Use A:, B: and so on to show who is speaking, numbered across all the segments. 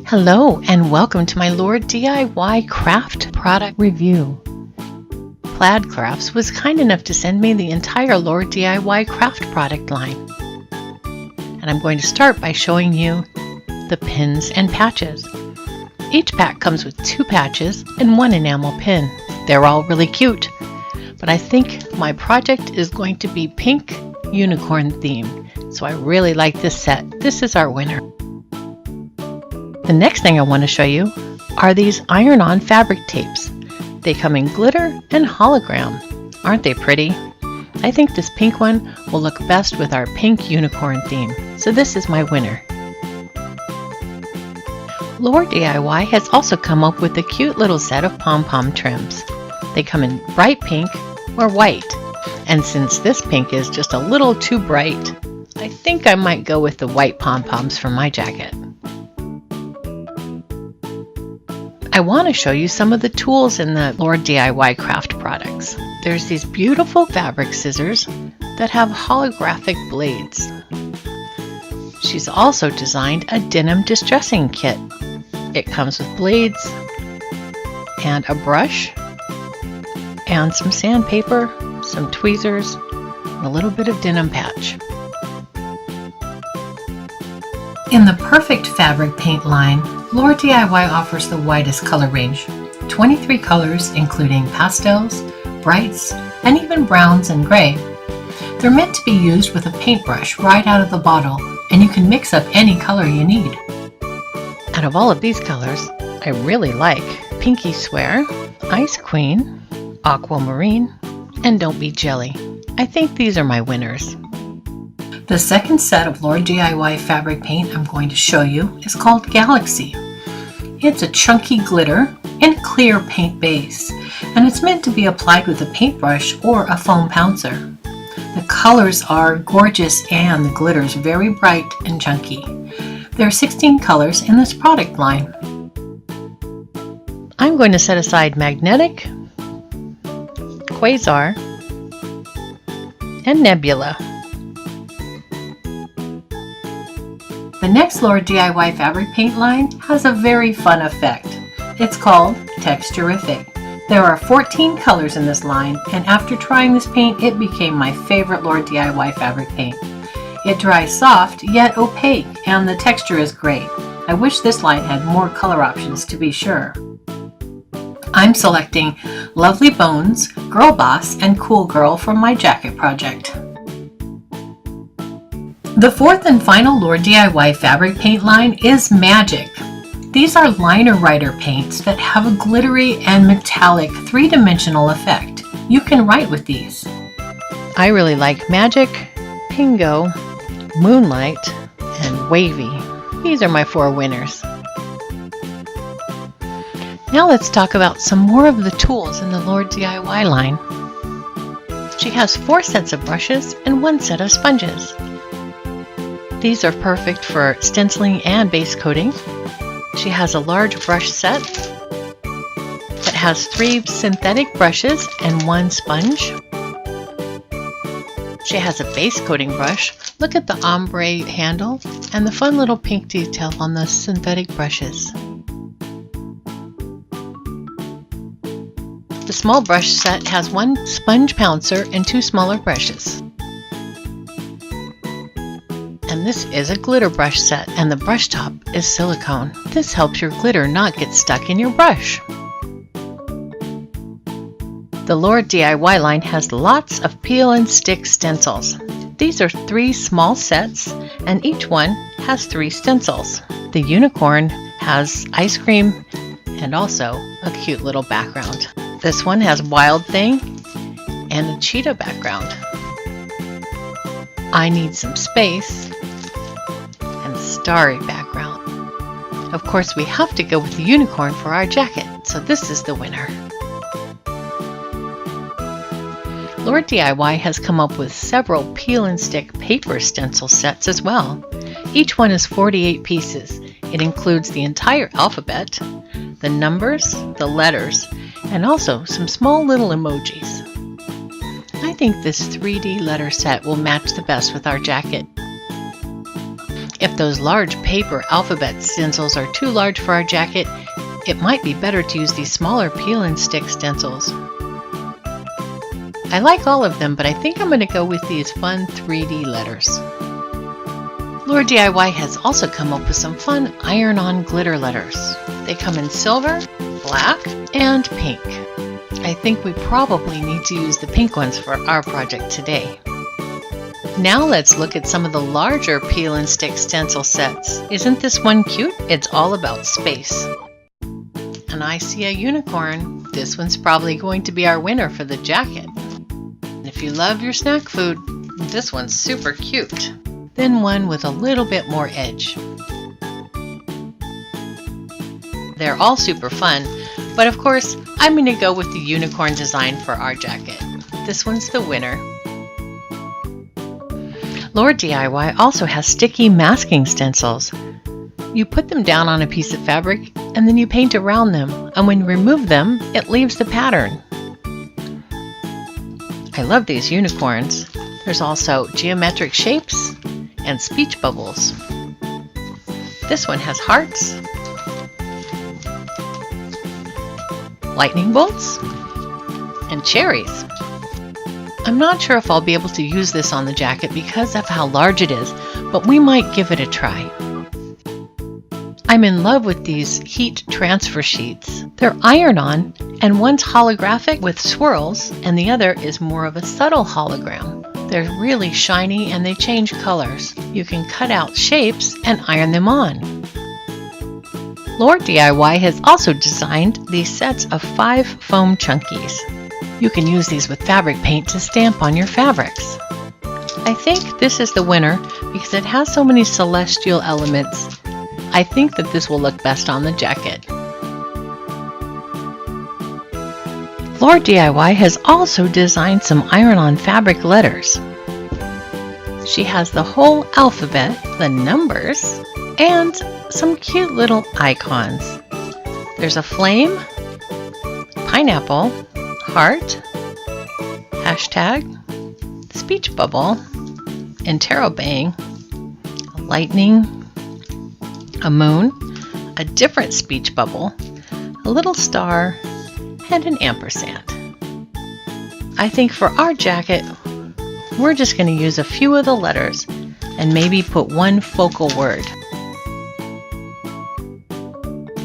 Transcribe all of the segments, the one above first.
A: Hello and welcome to my LaurDIY craft product review. Plaid Crafts was kind enough to send me the entire LaurDIY craft product line. And I'm going to start by showing you the pins and patches. Each pack comes with 2 patches and 1 enamel pin. They're all really cute, but I think my project is going to be pink unicorn themed, so I really like this set. This is our winner. The next thing I want to show you are these iron-on fabric tapes. They come in glitter and hologram. Aren't they pretty? I think this pink one will look best with our pink unicorn theme, so this is my winner. LaurDIY has also come up with a cute little set of pom-pom trims. They come in bright pink or white, and since this pink is just a little too bright, I think I might go with the white pom-poms for my jacket. I want to show you some of the tools in the LaurDIY craft products. There's these beautiful fabric scissors that have holographic blades. She's also designed a denim distressing kit. It comes with blades and a brush and some sandpaper, some tweezers, and a little bit of denim patch. In the Perfect Fabric Paint line, LaurDIY offers the widest color range, 23 colors including pastels, brights, and even browns and gray. They're meant to be used with a paintbrush right out of the bottle, and you can mix up any color you need. Out of all of these colors, I really like Pinky Swear, Ice Queen, Aquamarine, and Don't Be Jelly. I think these are my winners. The second set of LaurDIY fabric paint I'm going to show you is called Galaxy. It's a chunky glitter and clear paint base, and it's meant to be applied with a paintbrush or a foam pouncer. The colors are gorgeous and the glitter is very bright and chunky. There are 16 colors in this product line. I'm going to set aside Magnetic, Quasar, and Nebula. The next LaurDIY fabric paint line has a very fun effect. It's called Texturific. There are 14 colors in this line, and after trying this paint, it became my favorite LaurDIY fabric paint. It dries soft, yet opaque, and the texture is great. I wish this line had more color options to be sure. I'm selecting Lovely Bones, Girl Boss, and Cool Girl from my jacket project. The fourth and final LaurDIY fabric paint line is Magic. These are liner writer paints that have a glittery and metallic 3-dimensional effect. You can write with these. I really like Magic, Pingo, Moonlight, and Wavy. These are my 4 winners. Now let's talk about some more of the tools in the LaurDIY line. She has 4 sets of brushes and 1 set of sponges. These are perfect for stenciling and base coating. She has a large brush set that has 3 synthetic brushes and 1 sponge. She has a base coating brush. Look at the ombre handle and the fun little pink detail on the synthetic brushes. The small brush set has 1 sponge pouncer and 2 smaller brushes. And this is a glitter brush set, and the brush top is silicone. This helps your glitter not get stuck in your brush. The LaurDIY line has lots of peel and stick stencils. These are 3 small sets, and each one has 3 stencils. The unicorn has ice cream and also a cute little background. This one has Wild Thing and a cheetah background. I Need Some Space and starry background. Of course, we have to go with the unicorn for our jacket, so this is the winner. LaurDIY has come up with several peel and stick paper stencil sets as well. Each one is 48 pieces. It includes the entire alphabet, the numbers, the letters, and also some small little emojis. I think this 3D letter set will match the best with our jacket. If those large paper alphabet stencils are too large for our jacket, it might be better to use these smaller peel and stick stencils. I like all of them, but I think I'm going to go with these fun 3D letters. LaurDIY has also come up with some fun iron-on glitter letters. They come in silver, black, and pink. I think we probably need to use the pink ones for our project today. Now let's look at some of the larger peel and stick stencil sets. Isn't this one cute? It's all about space. And I see a unicorn. This one's probably going to be our winner for the jacket. And if you love your snack food, this one's super cute. Then one with a little bit more edge. They're all super fun, but of course, I'm going to go with the unicorn design for our jacket. This one's the winner. LaurDIY also has sticky masking stencils. You put them down on a piece of fabric and then you paint around them, and when you remove them, it leaves the pattern. I love these unicorns. There's also geometric shapes and speech bubbles. This one has hearts, lightning bolts, and cherries. I'm not sure if I'll be able to use this on the jacket because of how large it is, but we might give it a try. I'm in love with these heat transfer sheets. They're iron-on, and one's holographic with swirls, and the other is more of a subtle hologram. They're really shiny and they change colors. You can cut out shapes and iron them on. LaurDIY has also designed these sets of 5 foam chunkies. You can use these with fabric paint to stamp on your fabrics. I think this is the winner because it has so many celestial elements. I think that this will look best on the jacket. LaurDIY has also designed some iron-on fabric letters. She has the whole alphabet, the numbers, and some cute little icons. There's a flame, pineapple, heart, hashtag, speech bubble, interrobang, lightning, a moon, a different speech bubble, a little star, and an ampersand. I think for our jacket, we're just going to use a few of the letters and maybe put one focal word.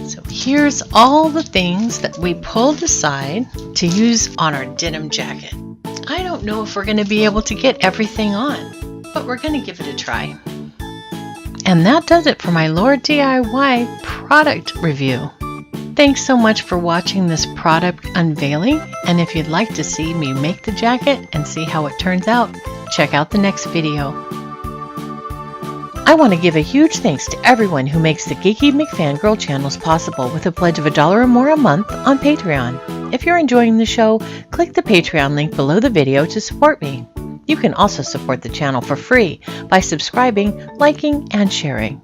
A: So here's all the things that we pulled aside to use on our denim jacket. I don't know if we're going to be able to get everything on, but we're going to give it a try. And that does it for my LaurDIY product review. Thanks so much for watching this product unveiling, and if you'd like to see me make the jacket and see how it turns out, check out the next video. I want to give a huge thanks to everyone who makes the Geeky McFangirl channels possible with a pledge of $1 or more a month on Patreon. If you're enjoying the show, click the Patreon link below the video to support me. You can also support the channel for free by subscribing, liking, and sharing.